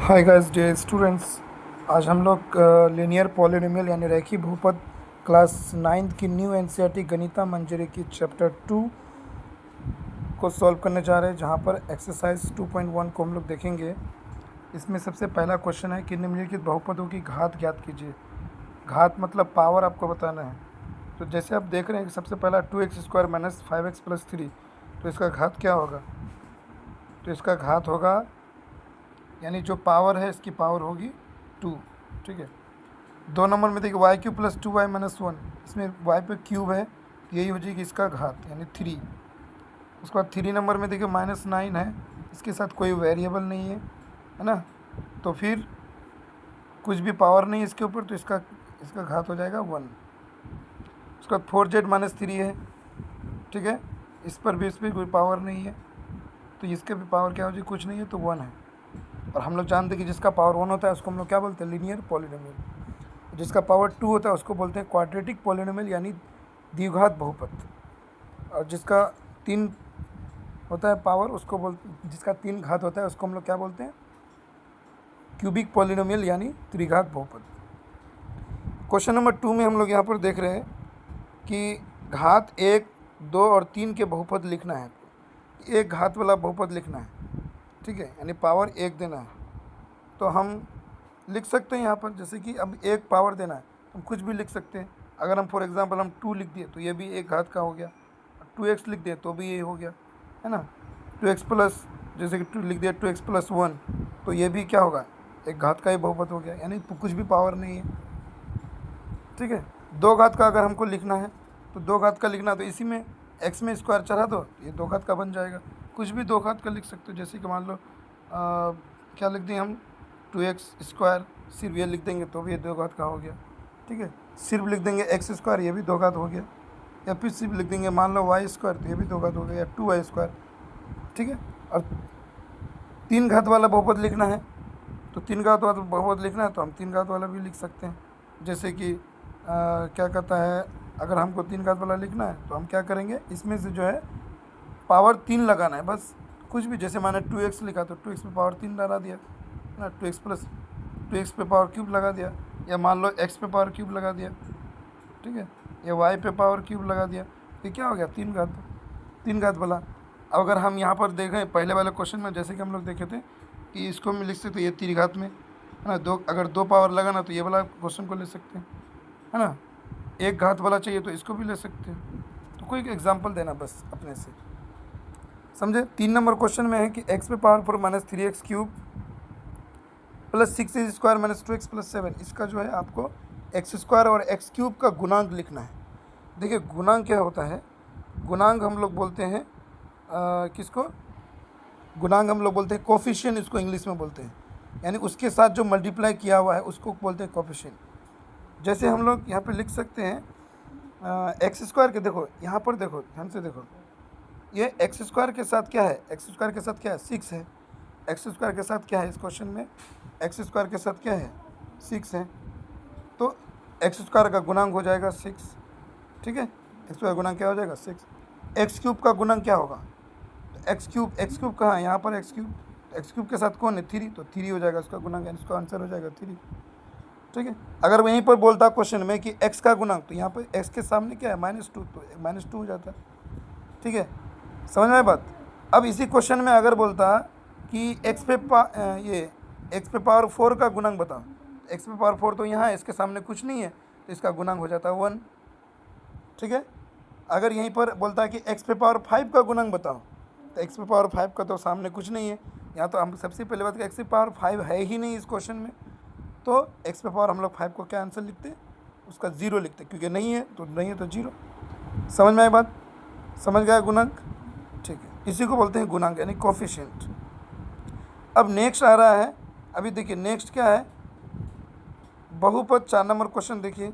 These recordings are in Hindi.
Hi guys dear students. आज हम लोग लीनियर पॉलिनोमियल यानी रैखिक बहुपद क्लास 9th की न्यू एनसीईआरटी गणिता मंजरी की चैप्टर 2 को सॉल्व करने जा रहे हैं, जहां पर एक्सरसाइज 2.1 को हम लोग देखेंगे। इसमें सबसे पहला क्वेश्चन है कि निम्नलिखित बहुपदों की घात ज्ञात कीजिए। घात मतलब पावर आपको बताना है। तो जैसे आप देख रहे हैं कि सबसे पहला 2x² माइनस 5x प्लस 3, तो इसका घात क्या होगा? तो इसका घात होगा, यानी जो पावर है इसकी पावर होगी 2। ठीक है। 2 नंबर में देखिए y³ प्लस 2y माइनस 1, इसमें y पे क्यूब है, यही हो जाएगी इसका घात यानी 3। उसके बाद 3 नंबर में देखिए -9 है, इसके साथ कोई वेरिएबल नहीं है ना, तो फिर कुछ भी पावर नहीं है इसके ऊपर, तो इसका घात हो जाएगा 1। उसके बाद 4z माइनस 3 है, ठीक है, इस पर कोई पावर नहीं है, तो इसके भी पावर क्या हो जाएगी? कुछ नहीं है, तो 1 है। और हम लोग जानते हैं कि जिसका पावर 1 होता है उसको हम लोग क्या बोलते हैं? Linear polynomial. जिसका पावर 2 होता है उसको बोलते हैं क्वाड्रेटिक पॉलिनोमियल यानी द्विघात बहुपद। और जिसका 3 होता है पावर, उसको बोलते, जिसका 3 घात होता है उसको हम लोग क्या बोलते हैं? क्यूबिक पॉलिनोमियल यानी त्रिघात बहुपद। क्वेश्चन नंबर 2 में हम लोग यहाँ पर देख रहे हैं कि घात 1, 2 और 3 के बहुपद लिखना है। एक घात वाला बहुपद लिखना है, ठीक है, यानी पावर 1 देना है। तो हम लिख सकते हैं यहाँ पर, जैसे कि अब एक पावर देना है तो हम कुछ भी लिख सकते हैं। अगर हम फॉर एग्जांपल हम 2 लिख दिए तो ये भी एक घात का हो गया, 2x लिख दिए तो भी ये हो गया, है ना। 2x प्लस, जैसे कि 2 लिख दिया 2x प्लस 1, तो ये भी क्या होगा? एक घात का ही बहुपद हो गया, यानी कुछ भी पावर नहीं है, ठीक है। 2 घात का अगर हमको लिखना है तो 2 घात का लिखना है तो इसी में x में स्क्वायर चढ़ा दो, ये 2 घात का बन जाएगा। कुछ भी 2 घात का लिख सकते हो, जैसे कि मान लो क्या लिख दें हम? 2x², सिर्फ ये लिख देंगे तो भी ये 2 घात का हो गया, ठीक है। सिर्फ लिख देंगे x², ये भी 2 घात हो गया। या फिर सिर्फ लिख देंगे मान लो y² तो ये भी 2 घात हो गया, या 2y², ठीक है। और 3 घात वाला बहुपद लिखना है तो 3 घात वाला बहुपद लिखना है तो हम 3 घात वाला भी लिख सकते हैं। जैसे कि क्या कहता है, अगर हमको 3 घात वाला लिखना है तो हम क्या करेंगे, इसमें से जो है पावर 3 लगाना है बस। कुछ भी, जैसे मैंने 2x लिखा तो 2x पे पावर 3 लगा दिया ना, 2x प्लस 2x पे पावर क्यूब लगा दिया, या मान लो x पे पावर क्यूब लगा दिया, ठीक है, या y पे पावर क्यूब लगा दिया, ये क्या हो गया? 3 घात वाला। अब अगर हम यहाँ पर देखें पहले वाले क्वेश्चन में, जैसे कि हम लोग देखे थे कि इसको हम लिख सकते ये 3 घात में, है ना। अगर 2 पावर लगाना तो ये वाला क्वेश्चन को ले सकते हैं, है ना। 1 घात वाला चाहिए तो इसको भी ले सकते हैं। तो कोई एग्जाम्पल देना बस अपने से, समझे। 3 नंबर क्वेश्चन में है कि x पे power 4 minus 3x³ plus 6x² minus 2x plus 7, इसका जो है आपको x² और x³ का गुणांक लिखना है। देखिए गुणांक क्या होता है? गुणांक हम लोग बोलते हैं किसको? गुणांक हम लोग बोलते हैं कोफिशिएंट, इसको इंग्लिश में बोलते हैं, यानी उसके साथ जो मल्टीप्लाई किया हुआ है उसको बोलते हैं कोफिशिएंट। जैसे हम लोग यहाँ पे लिख सकते हैं x² के, देखो यहाँ पर देखो, ध्यान से देखो, ये x² के साथ क्या है? x² के साथ क्या है? 6 है। x² के साथ क्या है? इस क्वेश्चन में x² के साथ क्या है? 6 है। तो x² का गुणांक हो जाएगा 6, ठीक है। x² गुणांक क्या हो जाएगा? 6। x³ का गुणांक क्या होगा? x³ कहाँ है? यहाँ पर x³ के साथ कौन है? 3, तो 3 हो जाएगा इसका गुणांक, यानी इसका आंसर हो जाएगा 3, ठीक है। अगर वहीं पर बोलता क्वेश्चन में कि x का गुणांक, तो यहाँ पर x के सामने क्या है? -2, तो -2 हो जाता है, ठीक है। समझ में आया बात? अब इसी क्वेश्चन में अगर बोलता कि x पे पावर 4 का गुणांक बताओ, x पे पावर 4 तो यहाँ है, इसके सामने कुछ नहीं है, तो इसका गुणांक हो जाता है 1, ठीक है। अगर यहीं पर बोलता है कि x पे पावर 5 का गुणांक बताओ, तो x पे पावर 5 का तो सामने कुछ नहीं है, यहाँ तो हम सबसे पहले बात x पे पावर 5 है ही नहीं इस क्वेश्चन में, तो x पे पावर हम लोग 5 को क्या आंसर लिखते हैं? उसका 0 लिखते हैं, क्योंकि नहीं है तो 0। समझ में आई बात? समझ गया गुणांक? ठीक है, इसी को बोलते हैं गुणांक यानी कोफिशिएंट। अब नेक्स्ट आ रहा है, अभी देखिए नेक्स्ट क्या है? बहुपद। 4 नंबर क्वेश्चन देखिए,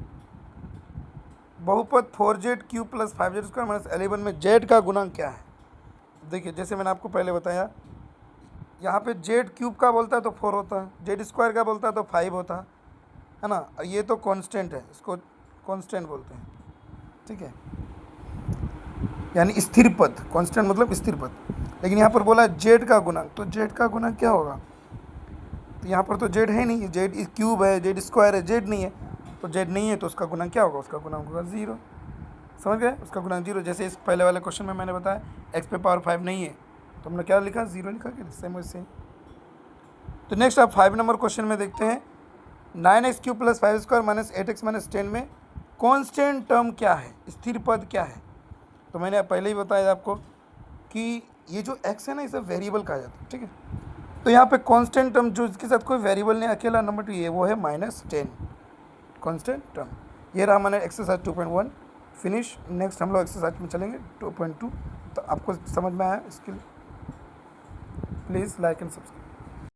बहुपद 4z³ प्लस 5z² माइनस 11 में z का गुणांक क्या है? देखिए जैसे मैंने आपको पहले बताया, यहाँ पे z³ का बोलता है तो 4 होता है, z² का बोलता है तो 5 होता है ना। और ये तो कांस्टेंट है, इसको कांस्टेंट बोलते हैं, ठीक है, यानी स्थिर पद। कांस्टेंट मतलब स्थिर पद। लेकिन यहाँ पर बोला जेड का गुणांक, तो जेड का गुणांक क्या होगा? तो यहाँ पर तो जेड है नहीं, जेड क्यूब है, जेड स्क्वायर है, जेड नहीं है, तो जेड नहीं है तो उसका गुणा क्या होगा, उसका गुणा होगा 0। समझ गए, उसका गुणा 0। जैसे इस पहले वाले क्वेश्चन में मैंने बताया x पे पावर 5 नहीं है तो हमने क्या लिखा, 0 लिखा कि सेम वैसे ही। तो नेक्स्ट आप 5 नंबर क्वेश्चन में देखते हैं 9x³ + 5² - 8x - 10 में कांस्टेंट टर्म क्या है, स्थिर पद क्या है। तो मैंने पहले ही बताया आपको कि ये जो x है ना इसे वेरिएबल कहा जाता है, ठीक है। तो यहाँ पे कांस्टेंट टर्म जो इसके साथ कोई वेरिएबल नहीं, अकेला नंबर 2 ये वो है -10 कांस्टेंट टर्म। ये रहा हमारा एक्सरसाइज 2.1 फिनिश। नेक्स्ट हम लोग एक्सरसाइज में चलेंगे 2.2। तो आपको समझ में आया इसके लिए प्लीज़ लाइक एंड सब्सक्राइब।